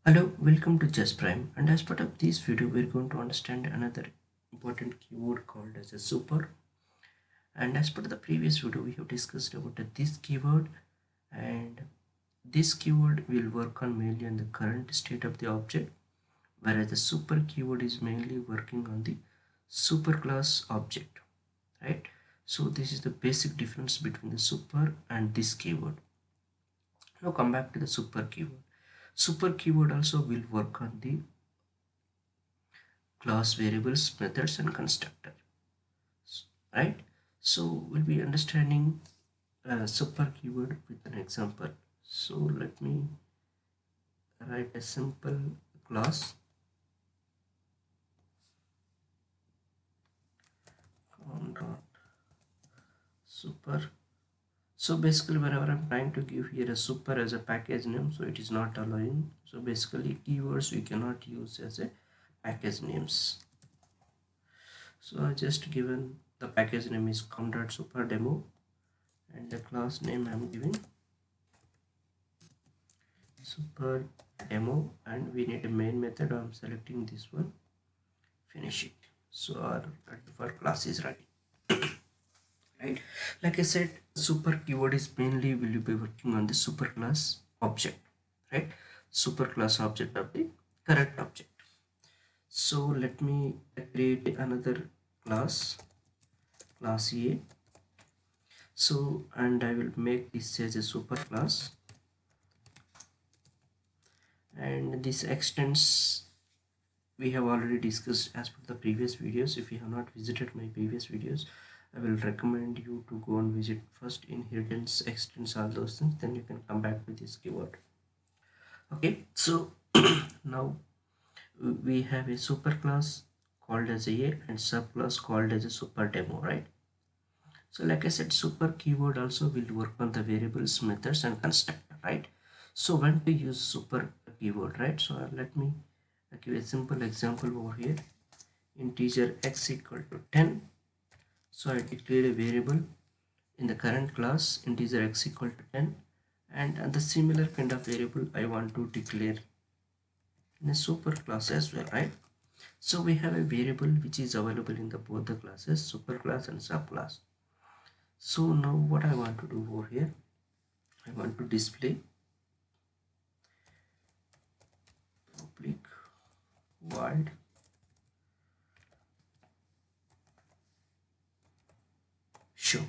Hello, welcome to Just Prime, and as part of this video we're going to understand another important keyword called as a super. And as part of the previous video we have discussed about this keyword, and this keyword will work on mainly on the current state of the object, whereas the super keyword is mainly working on the superclass object, right? So this is the basic difference between the super and this keyword. Now come back to the super keyword. Super keyword also will work on the class variables, methods, and constructor, right? So we'll be understanding super keyword with an example. So let me write a simple class dot super. So basically whenever I'm trying to give here a super as a package name, so it is not allowing. So basically keywords we cannot use as a package names. So I just given the package name is com.super demo, and the class name I'm giving super demo, and we need a main method. I'm selecting this one, finish it. So our default class is ready, right? Like I said, super keyword is mainly will be working on the super class object, right? Super class object of the correct object. So let me create another class, class A. So and I will make this as a super class, and this extends we have already discussed as per the previous videos. If you have not visited my previous videos, I will recommend you to go and visit first inheritance, extends, all those things, then you can come back with this keyword. Okay, so now we have a super class called as a and subclass called as a super demo, right? So like I said, super keyword also will work on the variables, methods, and constructor, right? So when to use super keyword, right? So let me give a simple example over here. Integer x equal to 10. So I declare a variable in the current class, integer x equal to 10, and the similar kind of variable I want to declare in a super class as well, right? So we have a variable which is available in the both the classes, super class and subclass. So now what I want to do over here, I want to display public void show.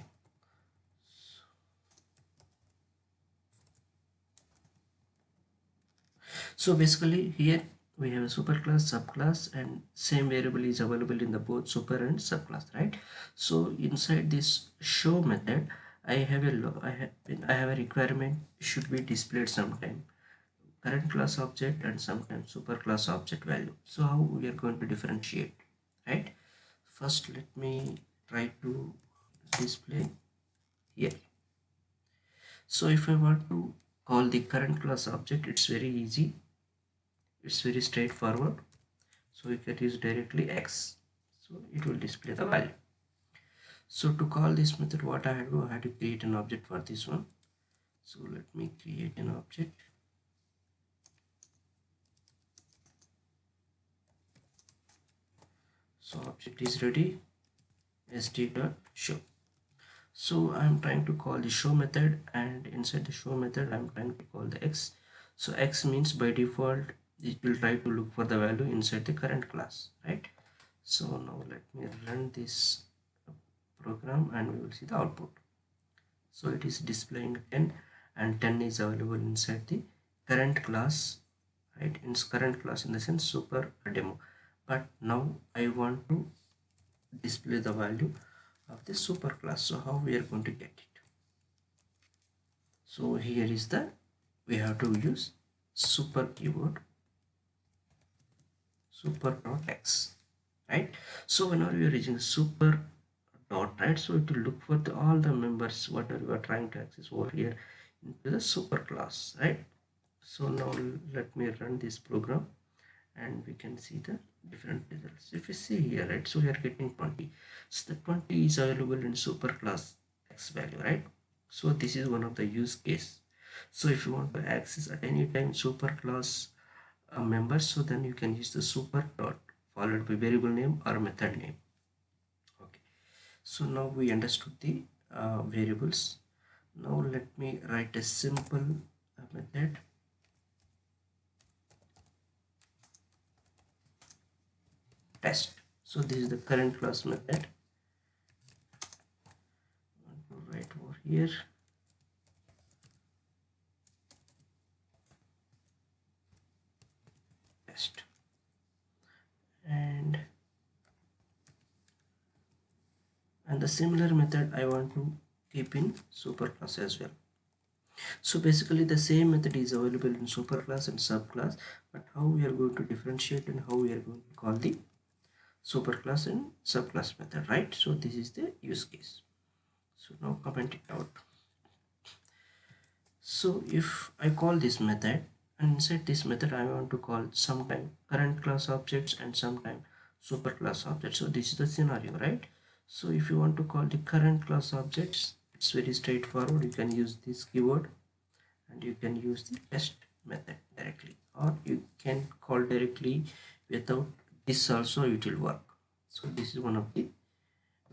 So basically here we have a superclass, subclass, and same variable is available in the both super and subclass, right? So inside this show method, I have a requirement should be displayed sometime current class object and sometimes superclass object value. So how we are going to differentiate, right? First let me try to display here. So if I want to call the current class object, it's very easy, it's very straightforward. So you can use directly x, so it will display the value. So to call this method, what I had to do, I had to create an object for this one. So let me create an object. So object is ready, st.show. So I'm trying to call the show method, and inside the show method I'm trying to call the x. So x means by default it will try to look for the value inside the current class, right? So now let me run this program and we will see the output. So it is displaying 10, and 10 is available inside the current class, right? In current class in the sense super demo. But now I want to display the value of the super class. So how we are going to get it? So here is the, we have to use super keyword, super dot x, right? So whenever you are using super dot, right, so it will look for all the members whatever you are trying to access over here into the super class, right? So now let me run this program and we can see the different results. If you see here, right, so we are getting 20. So the 20 is available in super class x value, right? So this is one of the use case. So if you want to access at any time super class a member, so then you can use the super dot followed by variable name or method name. Okay, so now we understood the variables. Now let me write a simple method. Test. So this is the current class method. I want to write over here. Test. And the similar method I want to keep in superclass as well. So basically the same method is available in superclass and subclass, but how we are going to differentiate and how we are going to call the superclass and subclass method, right? So this is the use case. So now comment it out. So if I call this method, and inside this method I want to call sometime current class objects and sometime superclass objects. So this is the scenario, right? So if you want to call the current class objects, it's very straightforward. You can use this keyword and you can use the test method directly, or you can call directly without this also, it will work. So this is one of the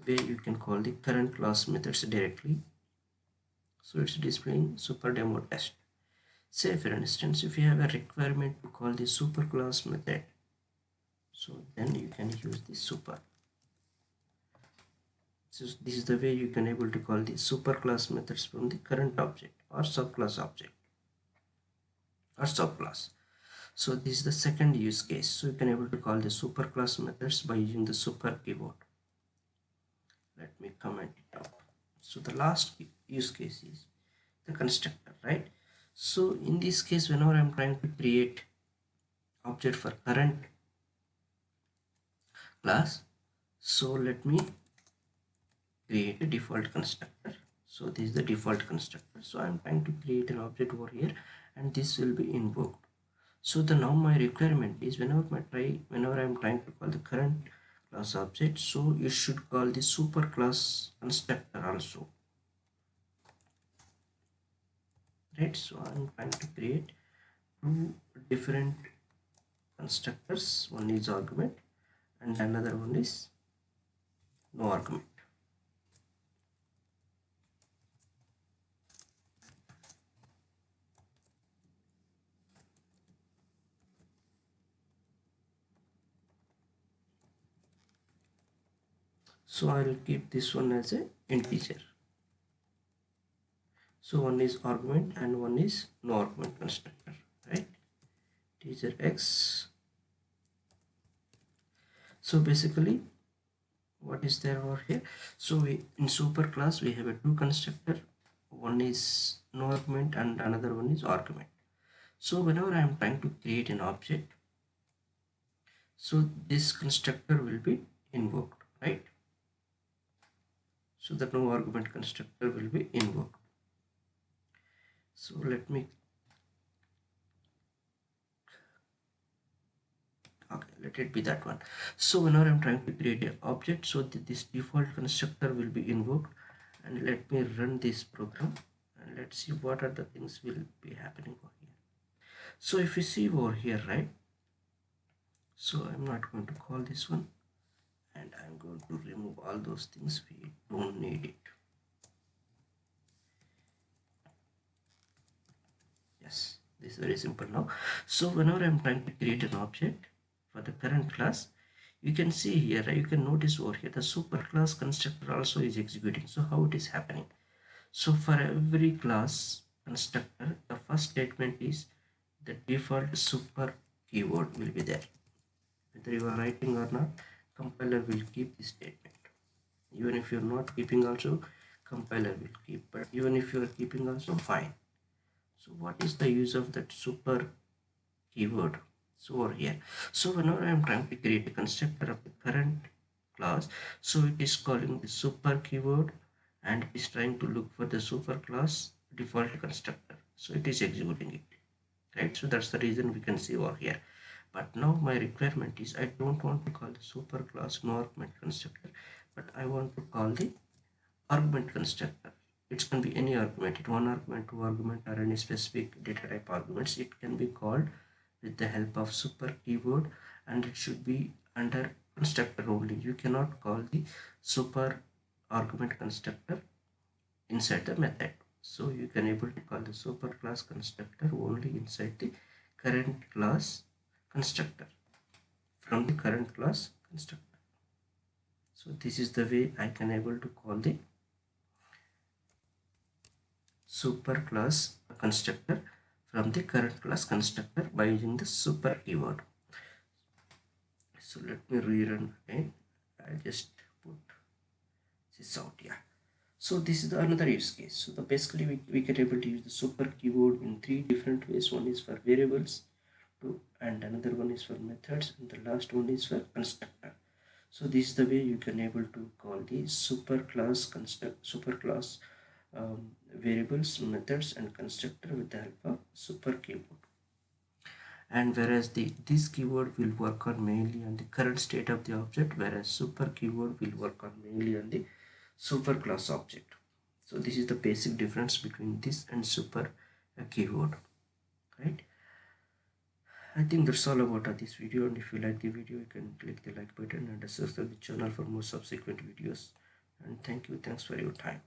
way you can call the current class methods directly. So it's displaying super demo test. Say for instance, if you have a requirement to call the super class method, so then you can use the super. So this is the way you can able to call the superclass methods from the current object or subclass object or subclass. So this is the second use case. So you can able to call the superclass methods by using the super keyword. Let me comment it out. So the last use case is the constructor, right? So in this case, whenever I'm trying to create object for current class, so let me create a default constructor. So this is the default constructor. So I'm trying to create an object over here and this will be invoked. So the now my requirement is whenever I'm trying to call the current class object, so you should call the super class constructor also, right? So I'm trying to create two different constructors. One is argument and another one is no argument. So I will keep this one as a integer. So one is argument and one is no argument constructor, right? Integer x. So basically what is there over here? So in super class we have a two constructor. One is no argument and another one is argument. So whenever I am trying to create an object, so this constructor will be invoked, right? So the no argument constructor will be invoked. So let me let it be that one. So whenever I'm trying to create an object, so this default constructor will be invoked, and let me run this program and let's see what are the things will be happening over here. So if you see over here, right, so I'm not going to call this one and I'm going to remove all those things, we don't need it. Yes, this is very simple now. So whenever I'm trying to create an object for the current class, you can see here, you can notice over here the superclass constructor also is executing. So how it is happening? So for every class constructor, the first statement is the default super keyword will be there. Whether you are writing or not, compiler will keep this statement. Even if you're not keeping also, compiler will keep. But even if you are keeping also, fine. So what is the use of that super keyword? So over here, so whenever I am trying to create a constructor of the current class, so it is calling the super keyword and it is trying to look for the super class default constructor. So it is executing it, right? So that's the reason we can see over here. But now my requirement is I don't want to call the super class no argument constructor, but I want to call the argument constructor. It can be any argument, one argument, two argument, or any specific data type arguments. It can be called with the help of super keyword, and it should be under constructor only. You cannot call the super argument constructor inside the method. So you can able to call the super class constructor only inside the current class constructor, from the current class constructor. So this is the way I can able to call the super class constructor from the current class constructor by using the super keyword. So let me rerun again. I just put this out. Yeah, so this is the another use case. So the basically we can able to use the super keyword in three different ways. One is for variables, and another one is for methods, and the last one is for constructor. So this is the way you can able to call the super class variables, methods, and constructor with the help of super keyword. And whereas this keyword will work on mainly on the current state of the object, whereas super keyword will work on mainly on the super class object. So this is the basic difference between this and super keyword, right? I think that's all about this video, and if you like the video, you can click the like button and subscribe the channel for more subsequent videos. And thank you, thanks for your time.